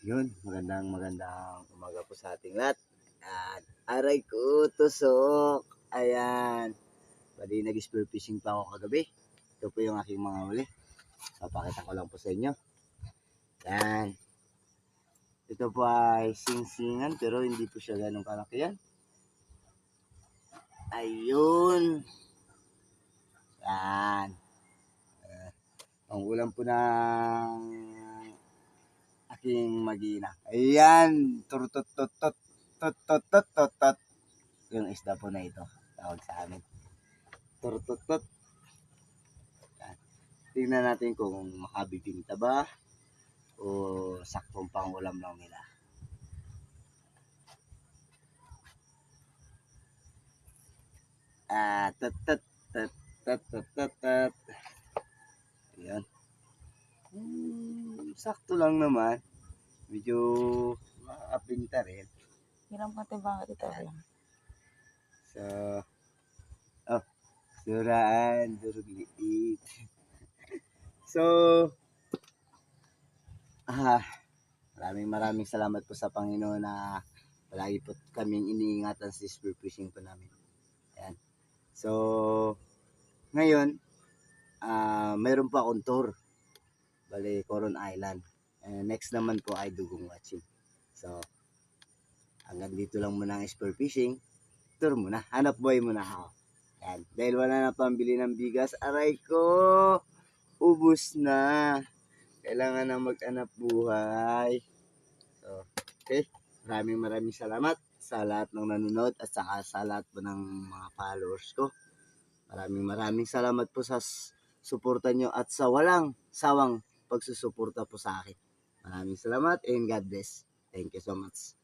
Yun, magandang umaga po sa ating lahat. At aray ko, tusok. Ayan. Bali, nag-spear fishing pa ako kagabi. Ito po yung aking mga huli. Papakita ko lang po sa inyo. Yan. Ito po ay sing-singan pero hindi po siya ganun kalaki yan. Ayun. Yan. Ang ulam po ng aking magina. Ayan. Turtut-tut-tut. Yung isda po na ito. Tawag sa amin. Turtut-tut. Tingnan natin kung makabibinta ba o saktong pang ulam lang nila. Tat. Ayan. Sakto lang naman. Medyo makabinta rin. Hiram ka tiba ito rin. So, suraan, durgliit. So, maraming salamat po sa Panginoon na palagi po kaming iniingatan sa spear fishing po namin. Ayan. So, ngayon, mayroon pa akong tour. Bali, Coron Island. Next naman po ay Dugong Watching. So, hanggang dito lang muna ang spear fishing. Tour muna. Hanap buhay muna ako. Ayan. Dahil wala na pambili ng bigas, aray ko, ubus na. Kailangan na mag-anap buhay. So, okay. Maraming salamat sa lahat ng nanonood at saka sa lahat po ng mga followers ko. Maraming salamat po sa suporta nyo at sa walang sawang pagsusuporta po sa akin. Maraming salamat and God bless. Thank you so much.